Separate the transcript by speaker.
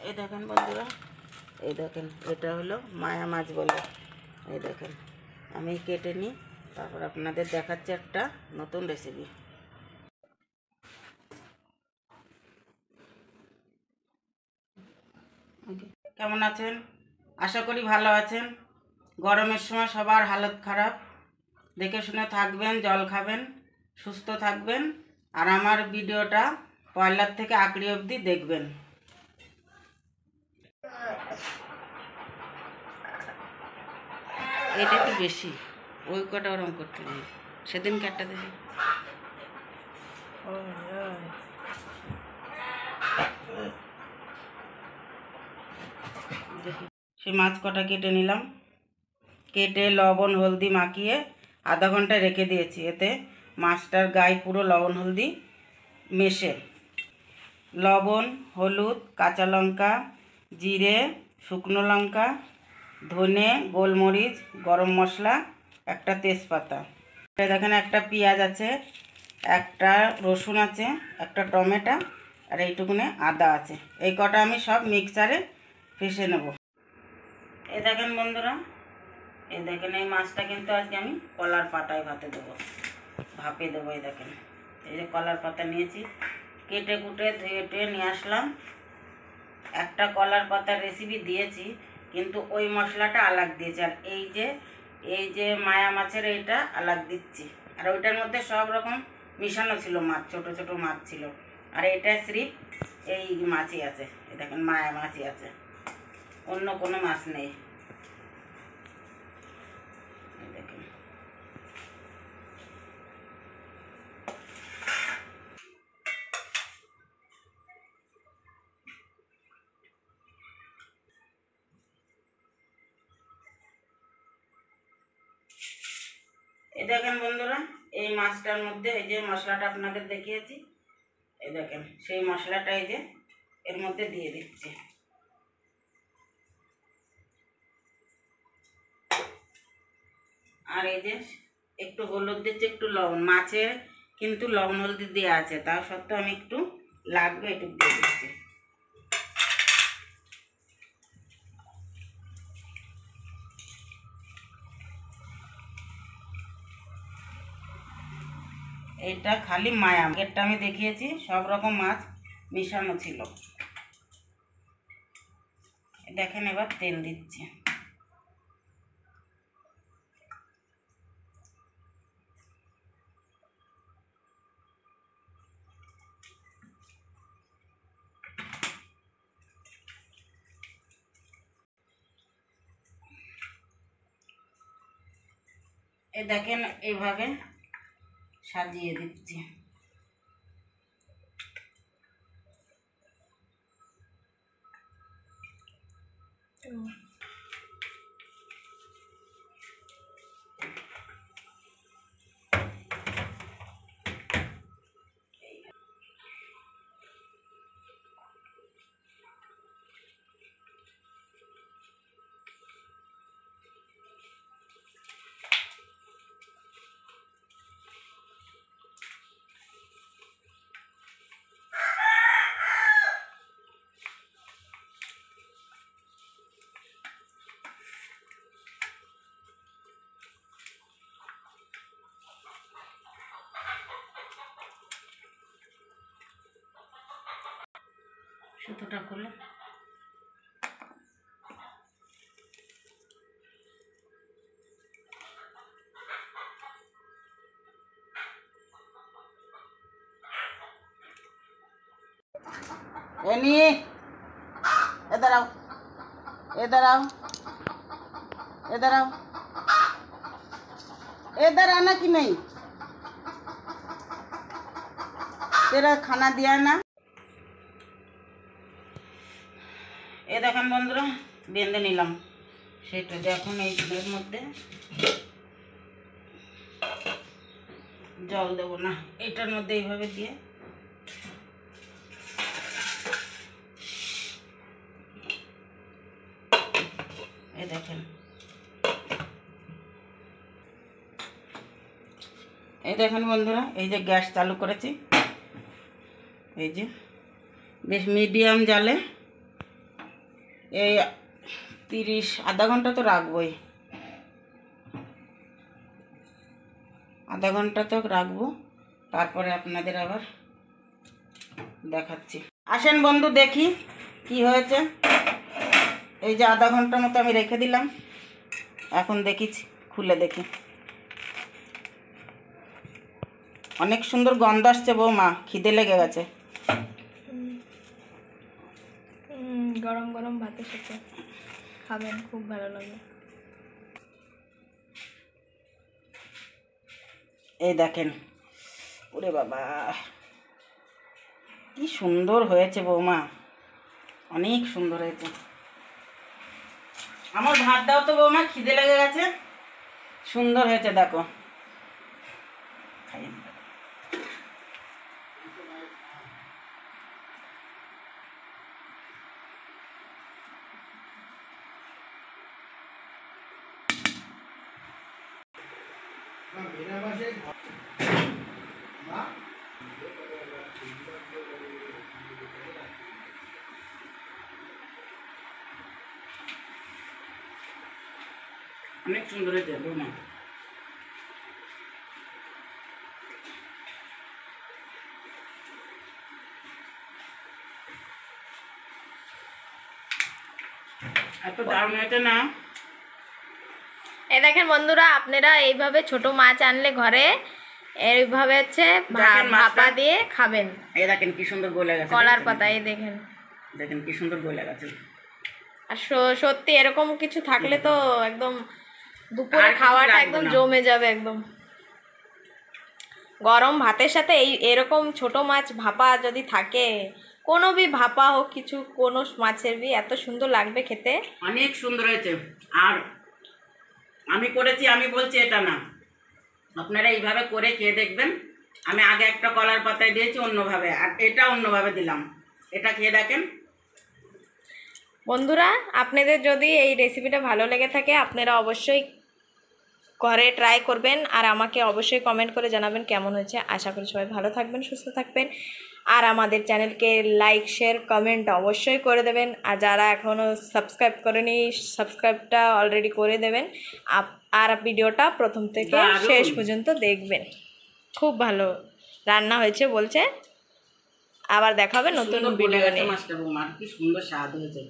Speaker 1: এই দেখেন বন্ধুরা, এই দেখেন এটা হলো মায়া মাছ বলে। এই দেখেন আমি কেটে নিই, তারপর আপনাদের দেখাচ্ছি একটা নতুন রেসিপি। কেমন আছেন? আশা করি ভালো আছেন। গরমের সময় সবার হালত খারাপ, দেখে শুনে থাকবেন, জল খাবেন, সুস্থ থাকবেন, আর আমার ভিডিওটা পয়লার থেকে আঁকড়ি অবধি দেখবেন। এটা একটু বেশি, ওই কটা ওরম করতে নেই, সেদিন কাটটা দেখি। সেই মাছ কটা কেটে নিলাম, কেটে লবণ হলদি মাখিয়ে আধা ঘন্টা রেখে দিয়েছি। এতে মাছটার গায়ে পুরো লবণ হলদি মেশে। লবণ, হলুদ, কাঁচা লঙ্কা, জিরে, শুকনো লঙ্কা, ধনে, গোলমরিচ, গরম মশলা, একটা তেজপাতা। দেখেন একটা পেঁয়াজ আছে, একটা রসুন আছে, একটা টমেটো, আর এইটুকুনে আদা আছে। এই কটা আমি সব মিক্সারে পিষে নেব। এই দেখেন বন্ধুরা, এই দেখেন এই মাছটা কিন্তু আজকে আমি কলার পাতায় ভাতে দেবো, ভাপে দেবো। এই দেখেন এই যে কলার পাতা নিয়েছি, কেটে কুটে ধুয়ে টুয়ে নিয়ে আসলাম। একটা কলার পাতার রেসিপি দিয়েছি, কিন্তু ওই মশলাটা আলাগ দিয়েছি, আর এই যে মায়া মাছের এইটা আলাগ দিচ্ছি। আর ওইটার মধ্যে সব রকম মিশানো ছিল, মাছ ছোট ছোট মাছ ছিল, আর এটা সিরিফ এই মাছই আছে। এই দেখেন মায়া মাছই আছে, অন্য কোনো মাছ নেই। দেখেন এই দেখেন বন্ধুরা, এই মাছটার মধ্যে এই যে মশলাটা আপনাদের দেখিয়েছি, এই দেখেন সেই মশলাটা এই যে এর মধ্যে দিয়ে দিচ্ছি। আর এই যে একটু হলুদ দিচ্ছি, একটু লবণ, মাছে কিন্তু লবণ হলদি দেওয়া আছে, তা সত্ত্বেও আমি একটু লাগবে একটু দিয়ে দিচ্ছি। এইটা খালি মায়া, এটা আমি দেখিয়েছি সব রকম মাছ মিশানো ছিল। দেখেন এবার তেল দিচ্ছি। এই দেখেন এইভাবে সাজিয়ে দিচ্ছি। সুতোটা খুলে এনি এ দাঁড়াও, এ দাঁড়াও, এ দাঁড়াও, এ দাঁড়া না कि नहीं, तेरा खाना दिया ना। এ দেখেন বন্ধুরা বেঁধে নিলাম সেটা। এখন এই এর মধ্যে জল দেবো না, এটার মধ্যে এইভাবে দিয়ে এই দেখেন, এই দেখেন বন্ধুরা, এই যে গ্যাস চালু করেছি, এই যে বেশ মিডিয়াম জালে এই 30 আধা ঘন্টা তো রাখবোই, আধা ঘন্টা তো রাখবো, তারপরে আপনাদের আবার দেখাচ্ছি। আসেন বন্ধু দেখি কি হয়েছে। এই যে আধা ঘন্টার মতো আমি রেখে দিলাম, এখন দেখি, খুলে দেখি। অনেক সুন্দর গন্ধ আসছে বৌমা, খিদে লেগে গেছে।
Speaker 2: গরম গরম ভাতের সাথে খাবেন, খুব ভালো লাগে।
Speaker 1: এই দেখেন, ওরে বাবা কি সুন্দর হয়েছে বৌমা, অনেক সুন্দর হয়েছে। আমার ভাত দাও তো বৌমা, খিদে লেগে গেছে। সুন্দর হয়েছে দেখো। অনেক সুন্দর হয়েছে বৌমা। এত দারুণ হয়েছে না।
Speaker 2: এই দেখেন বন্ধুরা, আপনারা এইভাবে ছোট মাছ আনলে ঘরে এইভাবে হচ্ছে ভাপা দিয়ে খাবেন।
Speaker 1: এই দেখেন কি সুন্দর গলে গেছে
Speaker 2: কলার পাতা, এই দেখেন,
Speaker 1: দেখেন কি সুন্দর গলে গেছে।
Speaker 2: আর সত্যি এরকম কিছু থাকলে তো একদম দুপুরে খাওয়াটা একদম জমে যাবে একদম। গরম ভাতের সাথে এরকম ছোট মাছ ভাপা যদি থাকে, কোনো বি ভাপা হোক কিছু, কোনো মাছের বি এত সুন্দর লাগবে খেতে।
Speaker 1: অনেক সুন্দর হয়েছে। আর আমি করেছি, আমি বলছি এটা না, আপনারা এইভাবে করে খেয়ে দেখবেন। আমি আগে একটা কলার পাতায় দিয়েছি অন্যভাবে, আর এটা অন্যভাবে দিলাম, এটা খেয়ে দেখেন।
Speaker 2: বন্ধুরা, আপনাদের যদি এই রেসিপিটা ভালো লেগে থাকে আপনারা অবশ্যই ঘরে ট্রাই করবেন, আর আমাকে অবশ্যই কমেন্ট করে জানাবেন কেমন হয়েছে। আশা করি সবাই ভালো থাকবেন, সুস্থ থাকবেন, আর আমাদের চ্যানেলকে লাইক শেয়ার কমেন্ট অবশ্যই করে দেবেন। আর যারা এখনও সাবস্ক্রাইব করেনি, সাবস্ক্রাইবটা অলরেডি করে দেবেন। আর ভিডিওটা প্রথম থেকে শেষ পর্যন্ত দেখবেন। খুব ভালো রান্না হয়েছে বলছে। আবার দেখা হবে নতুন ভিডিও নিয়ে।
Speaker 1: মাছটা বৌমা কি সুন্দর স্বাদ হয়েছে।